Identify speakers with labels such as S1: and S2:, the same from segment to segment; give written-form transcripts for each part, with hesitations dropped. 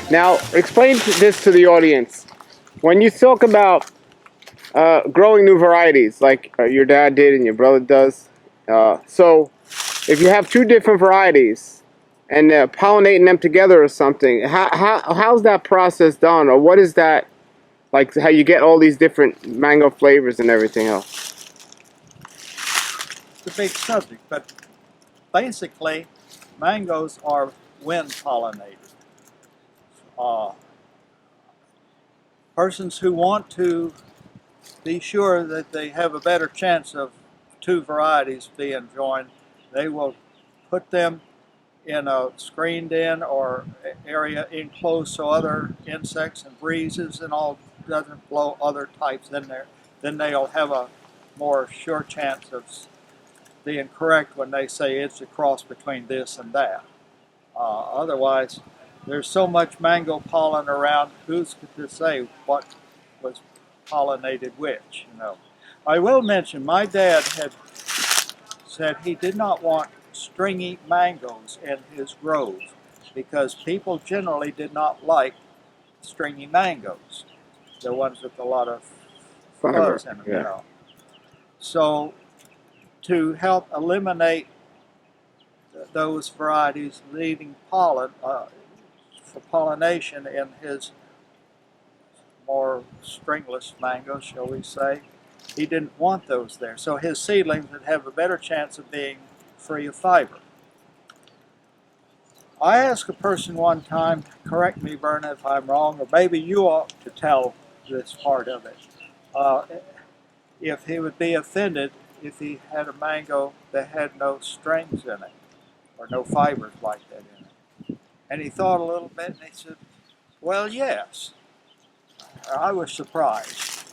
S1: Now, explain this to the audience. When you talk about growing new varieties, like your dad did and your brother does, so if you have two different varieties and pollinating them together or something, how's that process done, or what is that like? How you get all these different mango flavors and everything else?
S2: It's a big subject, but basically, mangoes are wind pollinated. Persons who want to be sure that they have a better chance of two varieties being joined, they will put them in a screened in or area enclosed so other insects and breezes and all doesn't blow other types in there. Then they'll have a more sure chance of being correct when they say it's a cross between this and that. Otherwise, there's so much mango pollen around, who's to say what was pollinated which, you know. I will mention my dad had said he did not want stringy mangoes in his grove because people generally did not like stringy mangoes, the ones with a lot of fuzz in them,
S1: yeah.
S2: you know. So to help eliminate those varieties leaving pollen for pollination in his more stringless mangoes, shall we say, he didn't want those there. So his seedlings would have a better chance of being free of fiber. I asked a person one time, correct me, Verna, if I'm wrong, or maybe you ought to tell this part of it, if he would be offended if he had a mango that had no strings in it, or no fibers like that in it. And he thought a little bit and he said, well, yes. I was surprised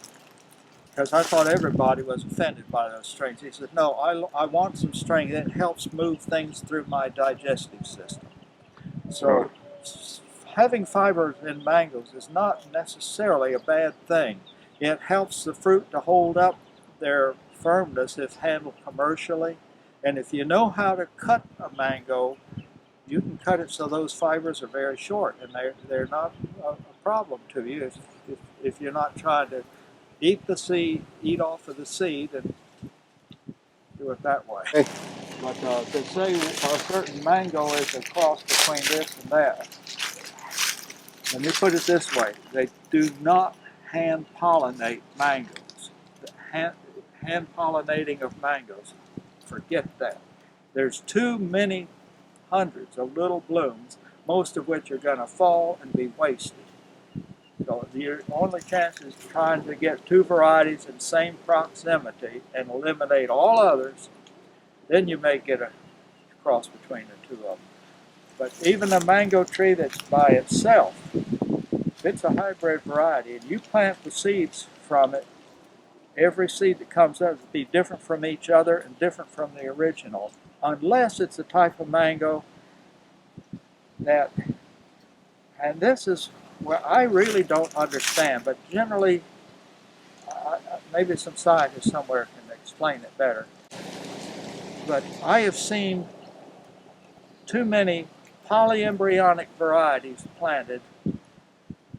S2: because I thought everybody was offended by those strings. He said, no, I want some string that helps move things through my digestive system. So having fibers in mangoes is not necessarily a bad thing. It helps the fruit to hold up their firmness if handled commercially. And if you know how to cut a mango, you can cut it so those fibers are very short and they're not a problem to you if you're not trying to eat off of the seed and do it that way. But to say a certain mango is a cross between this and that, let me put it this way, they do not hand pollinate mangoes. The hand pollinating of mangoes, forget that. There's too many hundreds of little blooms, most of which are going to fall and be wasted. So your only chance is trying to get two varieties in same proximity and eliminate all others. Then you may get a cross between the two of them. But even a mango tree that's by itself, if it's a hybrid variety and you plant the seeds from it, every seed that comes out will be different from each other and different from the original, unless it's a type of mango that, and this is where I really don't understand, but generally, maybe some scientist somewhere can explain it better. But I have seen too many polyembryonic varieties planted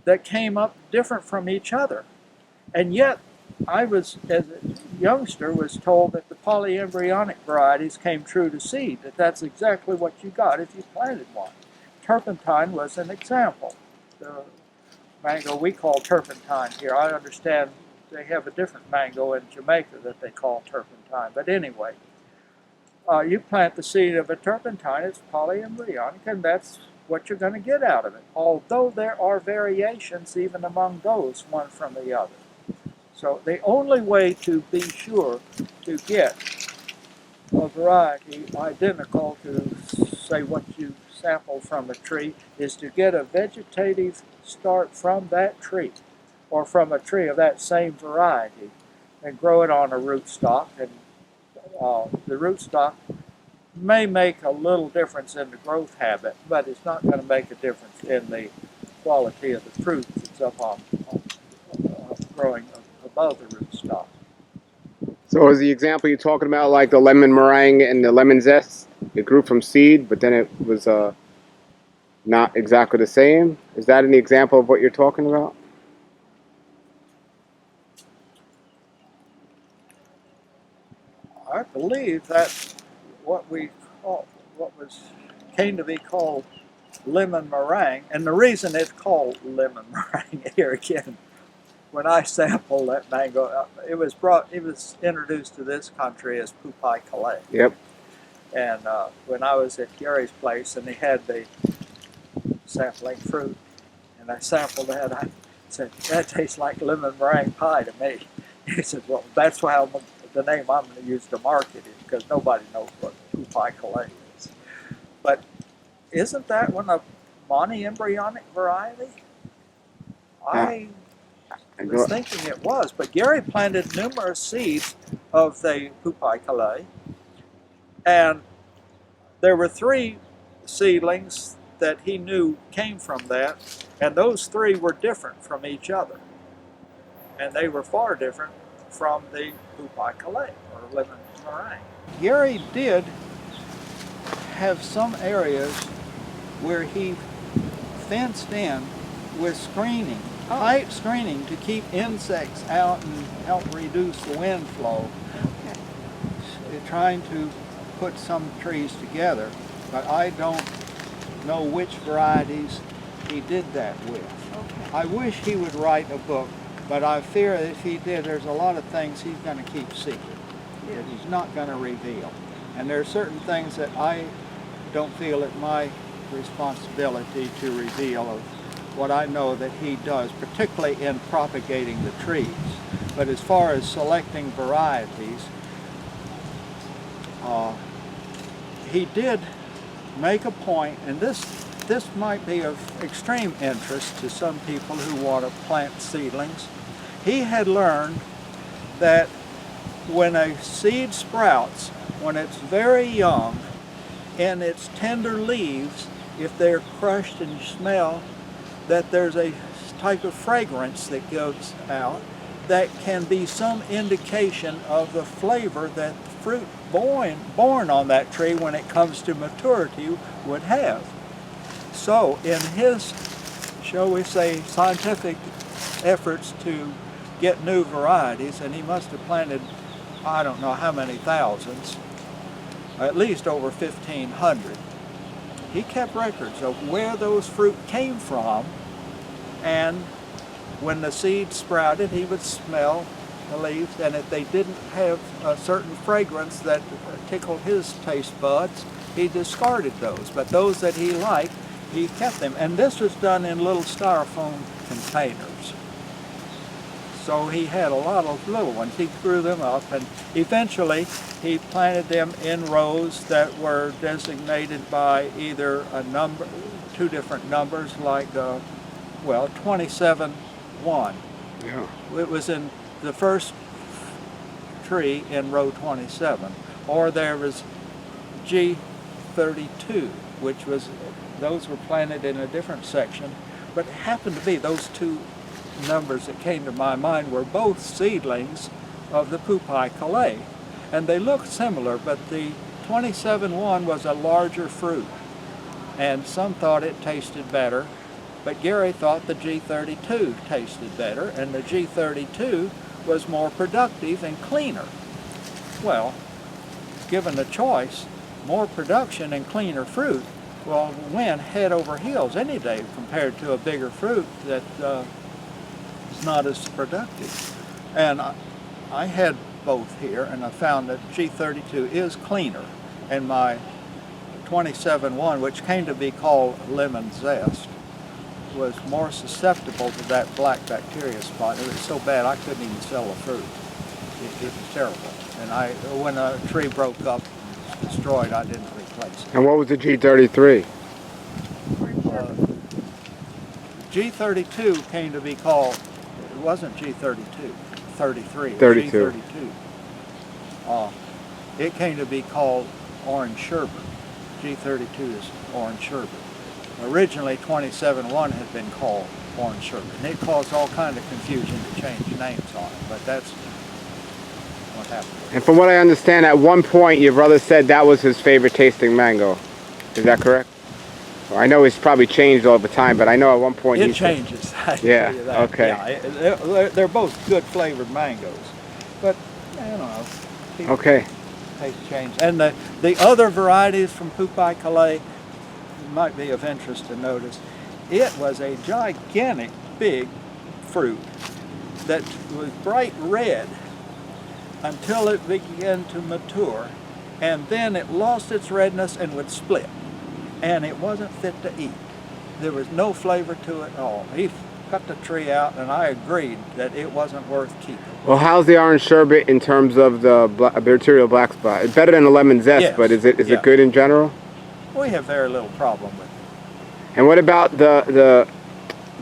S2: that came up different from each other. And yet, I was, as a youngster, was told that the polyembryonic varieties came true to seed, that that's exactly what you got if you planted one. Turpentine was an example. The mango we call turpentine here, I understand they have a different mango in Jamaica that they call turpentine. But anyway, you plant the seed of a turpentine, it's polyembryonic, and that's what you're going to get out of it. Although there are variations even among those, one from the other. So the only way to be sure to get a variety identical to, say, what you sample from a tree is to get a vegetative start from that tree or from a tree of that same variety and grow it on a rootstock. And the rootstock may make a little difference in the growth habit, but it's not going to make a difference in the quality of the fruit that's up on growing above the rootstock.
S1: So is the example you're talking about like the lemon meringue and the lemon zest? It grew from seed, but then it was not exactly the same. Is that an example of what you're talking about?
S2: I believe that's what came to be called lemon meringue, and the reason it's called lemon meringue here again, when I sampled that mango, it was introduced to this country as Pupai Calais.
S1: Yep.
S2: And when I was at Gary's place and he had the sampling fruit, and I sampled that, I said, that tastes like lemon meringue pie to me. He said, well, that's why the name I'm going to use to market it, because nobody knows what Pupai Calais is. But isn't that one a monoembryonic variety? I was thinking it was, but Gary planted numerous seeds of the Pupai Calais, and there were 3 seedlings that he knew came from that, and those 3 were different from each other. And they were far different from the Pupai Calais, or lemon meringue. Gary did have some areas where he fenced in with screening, height screening, to keep insects out and help reduce the wind flow.
S3: Okay.
S2: Trying to put some trees together, but I don't know which varieties he did that with.
S3: Okay.
S2: I wish he would write a book, but I fear that if he did, there's a lot of things he's going to keep secret, that he's not going to reveal. And there are certain things that I don't feel it my responsibility to reveal of what I know that he does, particularly in propagating the trees. But as far as selecting varieties, he did make a point, and this might be of extreme interest to some people who want to plant seedlings. He had learned that when a seed sprouts, when it's very young, and its tender leaves, if they're crushed and you smell, that there's a type of fragrance that goes out that can be some indication of the flavor that the fruit born on that tree when it comes to maturity would have. So in his, shall we say, scientific efforts to get new varieties, and he must have planted, I don't know how many thousands, at least over 1,500. He kept records of where those fruit came from, and when the seeds sprouted, he would smell the leaves, and if they didn't have a certain fragrance that tickled his taste buds, he discarded those. But those that he liked, he kept them. And this was done in little styrofoam containers. So he had a lot of little ones. He grew them up, and eventually he planted them in rows that were designated by either a number, 2 different numbers, like, 27-1.
S1: Yeah.
S2: It was in the first tree in row 27. Or there was G32, which was, those were planted in a different section, but it happened to be those 2 numbers that came to my mind were both seedlings of the Pupai Calais. And they looked similar, but the 27-1 was a larger fruit, and some thought it tasted better, but Gary thought the G32 tasted better, and the G32 was more productive and cleaner. Well, given the choice, more production and cleaner fruit will win head over heels any day compared to a bigger fruit that is not as productive. And I had both here, and I found that G32 is cleaner, and my 27-1, which came to be called lemon zest, was more susceptible to that black bacteria spot. It was so bad I couldn't even sell the fruit. It was terrible. And when a tree broke up and was destroyed, I didn't replace it.
S1: And what was the G33?
S2: G32 came to be called, it wasn't G32, 33.
S1: 32.
S2: G32. It came to be called orange sherbet. G32 is orange sherbet. Originally 27-1 had been called orange sherbet. And it caused all kind of confusion to change names on it, but that's what happened.
S1: And from what I understand, at one point your brother said that was his favorite tasting mango. Is that correct? I know it's probably changed all the time, but I know at one point
S2: It changes. I can
S1: Yeah,
S2: tell you that.
S1: okay.
S2: Yeah, they're both good flavored mangoes, but I don't know. People
S1: Okay.
S2: taste change. And the other varieties from Pupai Calais might be of interest to notice. It was a gigantic, big fruit that was bright red until it began to mature, and then it lost its redness and would split, and it wasn't fit to eat. There was no flavor to it at all. He cut the tree out, and I agreed that it wasn't worth keeping.
S1: Well, how's the orange sherbet in terms of the bacterial black spot? It's better than the lemon zest,
S2: Yes,
S1: but is
S2: yeah.
S1: it good in general?
S2: We have very little problem with it.
S1: And what about the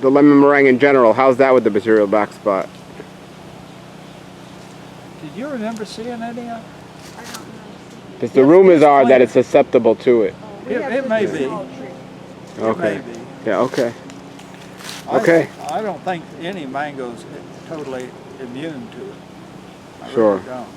S1: lemon meringue in general? How's that with the bacterial black spot?
S2: Did you remember seeing any of it?
S3: I don't know.
S1: Because the rumors are that it's susceptible to it.
S2: It may be.
S1: Okay.
S2: It may be.
S1: Yeah. Okay. Okay.
S2: I don't think any mango's totally immune to it. I
S1: Sure.
S2: really don't.